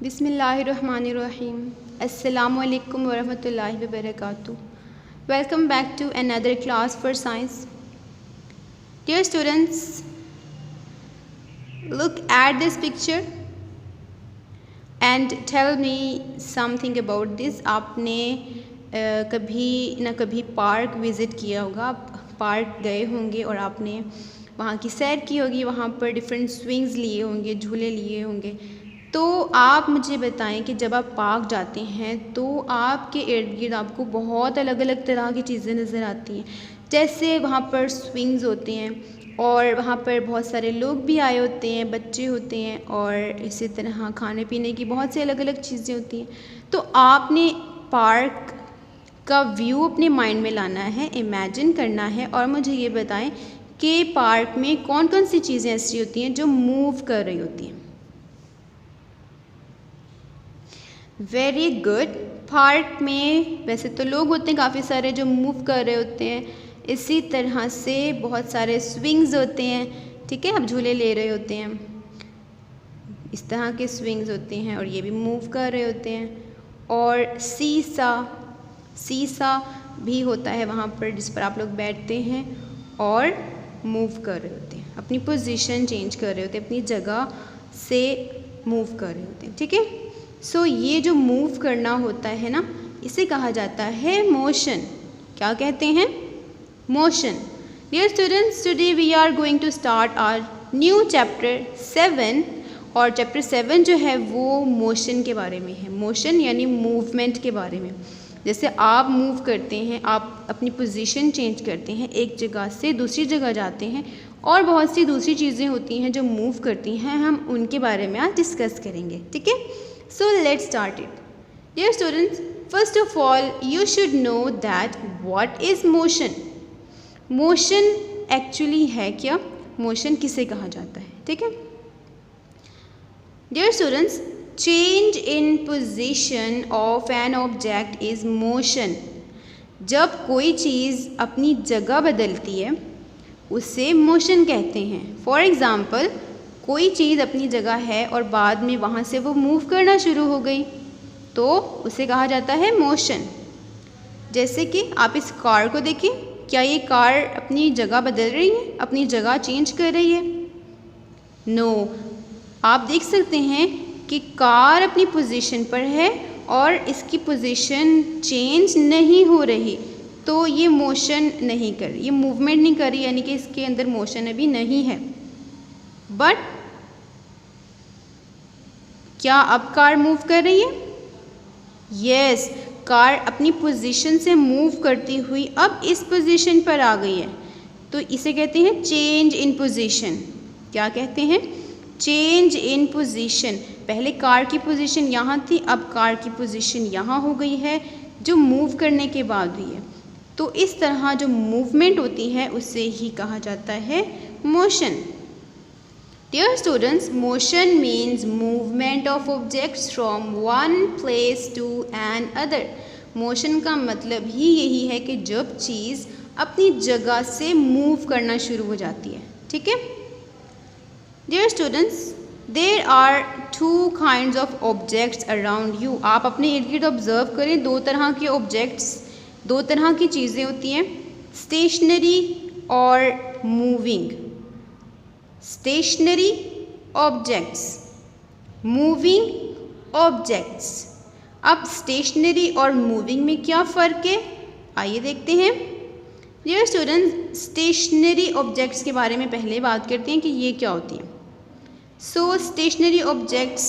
Bismillahirrahmanirrahim. Assalamu alaikum warahmatullahi wabarakatuh. Welcome back to another class for science. Dear students, look at this picture and tell me something about this. आपने कभी ना कभी park visit किया होगा, आप park गए होंगे और आपने वहाँ की सैर की होगी, वहाँ पर डिफरेंट स्विंग्स लिए होंगे, झूले लिए होंगे। तो आप मुझे बताएं कि जब आप पार्क जाते हैं तो आपके इर्द गिर्द आपको बहुत अलग अलग तरह की चीज़ें नज़र आती हैं। जैसे वहाँ पर स्विंग्स होते हैं और वहाँ पर बहुत सारे लोग भी आए होते हैं, बच्चे होते हैं, और इसी तरह खाने पीने की बहुत सी अलग अलग चीज़ें होती हैं। तो आपने पार्क का व्यू अपने माइंड में लाना है, इमेजिन करना है, और मुझे ये बताएं कि पार्क में कौन कौन सी चीज़ें ऐसी होती हैं जो मूव कर रही होती हैं। Very good. पार्क में वैसे तो लोग होते हैं काफ़ी सारे जो मूव कर रहे होते हैं, इसी तरह से बहुत सारे स्विंग्स होते हैं, ठीक है, आप झूले ले रहे होते हैं, इस तरह के स्विंग्स होते हैं और ये भी मूव कर रहे होते हैं। और सीसा भी होता है वहाँ पर, जिस पर आप लोग बैठते हैं और मूव कर रहे होते हैं, अपनी पोजीशन चेंज कर रहे होते हैं, अपनी जगह से मूव कर रहे होते हैं, ठीक है। सो ये जो मूव करना होता है ना, इसे कहा जाता है मोशन। क्या कहते हैं? Motion. Dear students, today we are going to start our new chapter 7, और चैप्टर 7 जो है वो मोशन के बारे में है। मोशन यानी मूवमेंट के बारे में। जैसे आप मूव करते हैं, आप अपनी पोजीशन चेंज करते हैं, एक जगह से दूसरी जगह जाते हैं, और बहुत सी दूसरी चीज़ें होती हैं जो मूव करती हैं, हम उनके बारे में आज डिस्कस करेंगे, ठीक है। So let's start it. Dear students, first of all you should know that what is motion. Motion actually है क्या? Motion किसे कहा जाता है, ठीक है। Dear students, change in position of an object is motion. जब कोई चीज़ अपनी जगह बदलती है उसे मोशन कहते हैं। फॉर एग्ज़ाम्पल, कोई चीज़ अपनी जगह है और बाद में वहाँ से वो मूव करना शुरू हो गई तो उसे कहा जाता है मोशन। जैसे कि आप इस कार को देखें, क्या ये कार अपनी जगह बदल रही है, अपनी जगह चेंज कर रही है? नो। आप देख सकते हैं कि कार अपनी पोजीशन पर है और इसकी पोजीशन चेंज नहीं हो रही, तो ये मोशन नहीं कर रही, ये मूवमेंट नहीं कर रही, यानी कि इसके अंदर मोशन अभी नहीं है। बट क्या अब कार मूव कर रही है? यस, कार अपनी पोजीशन से मूव करती हुई अब इस पोजीशन पर आ गई है, तो इसे कहते हैं चेंज इन पोजीशन। क्या कहते हैं? Change in position. पहले कार की पोजीशन यहाँ थी, अब कार की पोजीशन यहाँ हो गई है, जो मूव करने के बाद हुई है। तो इस तरह जो मूवमेंट होती है उसे ही कहा जाता है motion. Dear students, motion means movement of objects from one place to another. Motion का मतलब ही यही है कि जब चीज़ अपनी जगह से मूव करना शुरू हो जाती है, ठीक है। Dear students, there are two kinds of objects around you. आप अपने इर्द गिर्द ऑब्जर्व करें, दो तरह के ऑब्जेक्ट्स, दो तरह की चीज़ें होती हैं, स्टेशनरी और moving. Stationary objects, moving objects. अब स्टेशनरी और मूविंग में क्या फ़र्क है, आइए देखते हैं। डियर स्टूडेंट्स, स्टेशनरी ऑब्जेक्ट्स के बारे में पहले बात करते हैं कि ये क्या होती हैं। So stationary objects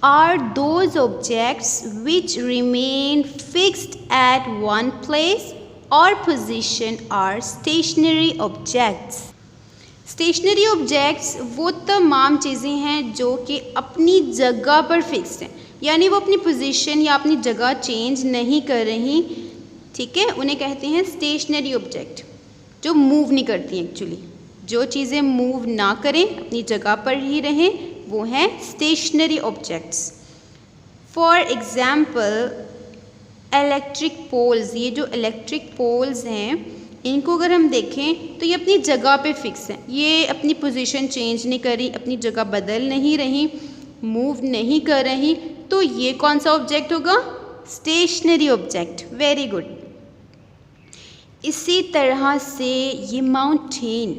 are those objects which remain fixed at one place और position are stationary objects. Stationary objects वो तमाम चीज़ें हैं जो कि अपनी जगह पर फिक्स हैं, यानी वो अपनी पोजीशन या अपनी जगह चेंज नहीं कर रही, ठीक है, उन्हें कहते हैं स्टेशनरी ऑब्जेक्ट। जो मूव नहीं करती हैं, एक्चुअली जो चीज़ें मूव ना करें, अपनी जगह पर ही रहें, वो हैं stationary objects. For example, electric poles, ये जो इलेक्ट्रिक पोल्स हैं इनको अगर हम देखें तो ये अपनी जगह पे फिक्स हैं, ये अपनी पोजीशन चेंज नहीं कर रही, अपनी जगह बदल नहीं रही, मूव नहीं कर रही, तो ये कौन सा ऑब्जेक्ट होगा? Stationary object. Very good. इसी तरह से ये माउंटेन,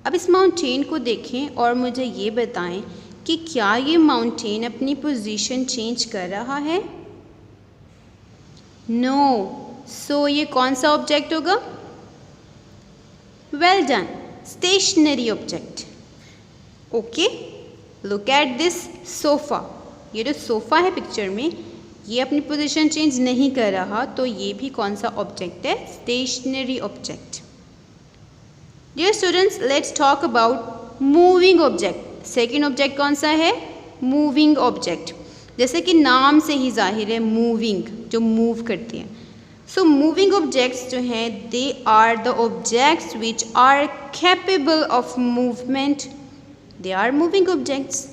अब इस माउंटेन को देखें और मुझे ये बताएं कि क्या ये माउंटेन अपनी पोजीशन चेंज कर रहा है? नो। सो ये कौन सा ऑब्जेक्ट होगा? Well done, stationary object. Okay, look at this sofa. ये जो सोफ़ा है पिक्चर में, ये अपनी पोजीशन चेंज नहीं कर रहा, तो ये भी कौन सा ऑब्जेक्ट है? Stationary object. Dear students, let's talk about moving object. Second object कौन सा है? Moving object. जैसे कि नाम से ही जाहिर है, मूविंग, जो मूव करते हैं। सो मूविंग ऑब्जेक्ट्स जो हैं, they are the objects which are capable of movement. They are moving objects.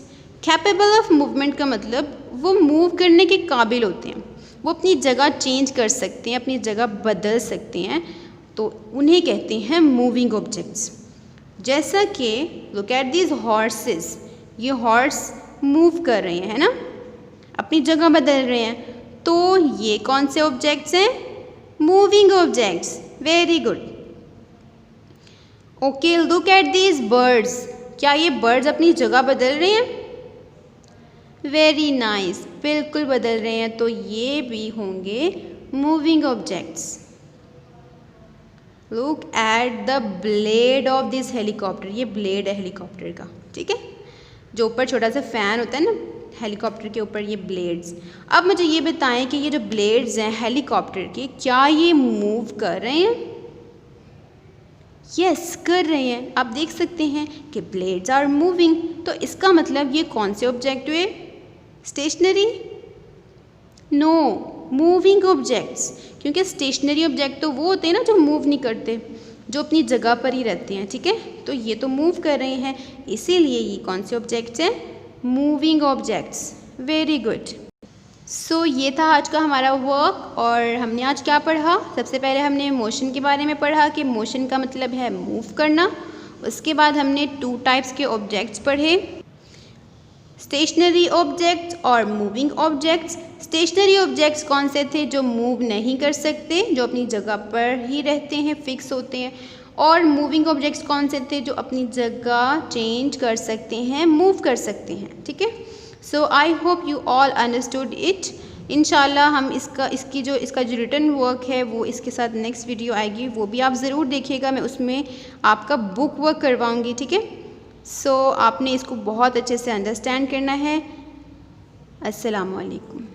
Capable of movement का मतलब वो मूव करने के काबिल होते हैं, वो अपनी जगह चेंज कर सकते हैं, अपनी जगह बदल सकते हैं, तो उन्हें कहते हैं मूविंग ऑब्जेक्ट्स। जैसा कि लुक एट दीज हॉर्सेस, ये हॉर्स मूव कर रहे हैं, है ना, अपनी जगह बदल रहे हैं, तो ये कौन से ऑब्जेक्ट्स हैं? Moving objects. Very good. Okay, look at these birds, क्या ये बर्ड्स अपनी जगह बदल रहे हैं? वेरी नाइस, बिल्कुल बदल रहे हैं, तो ये भी होंगे moving objects. Look at the blade of this helicopter, ये ब्लेड है हेलीकॉप्टर का, ठीक है, जो ऊपर छोटा सा फैन होता है ना हेलीकॉप्टर के ऊपर, ये ब्लेड्स। अब मुझे ये बताएं कि ये जो ब्लेड्स हैं हेलीकॉप्टर के, क्या ये मूव कर रहे हैं? यस, कर रहे हैं। आप देख सकते हैं कि ब्लेड्स आर मूविंग, तो इसका मतलब ये कौन से ऑब्जेक्ट हुए? स्टेशनरी? No, moving objects. क्योंकि स्टेशनरी ऑब्जेक्ट तो वो होते हैं ना जो मूव नहीं करते, जो अपनी जगह पर ही रहते हैं, ठीक है, तो ये तो मूव कर रहे हैं, इसीलिए ये कौन से ऑब्जेक्ट्स हैं? Moving objects. Very good. So ये था आज का हमारा वर्क, और हमने आज क्या पढ़ा? सबसे पहले हमने मोशन के बारे में पढ़ा कि मोशन का मतलब है मूव करना। उसके बाद हमने 2 टाइप्स के ऑब्जेक्ट्स पढ़े, स्टेशनरी ऑब्जेक्ट्स और मूविंग ऑब्जेक्ट्स। स्टेशनरी ऑब्जेक्ट्स कौन से थे? जो मूव नहीं कर सकते, जो अपनी जगह पर ही रहते हैं, फिक्स होते हैं। और मूविंग ऑब्जेक्ट्स कौन से थे? जो अपनी जगह चेंज कर सकते हैं, मूव कर सकते हैं, ठीक है। So I hope you all understood it. इंशाल्लाह हम इसका जो रिटन वर्क है वो इसके साथ नेक्स्ट वीडियो आएगी, वो भी आप ज़रूर देखिएगा। मैं उसमें आपका बुक वर्क करवाऊँगी, ठीक है। सो आपने इसको बहुत अच्छे से अंडरस्टैंड करना है। अस्सलामु अलैकुम।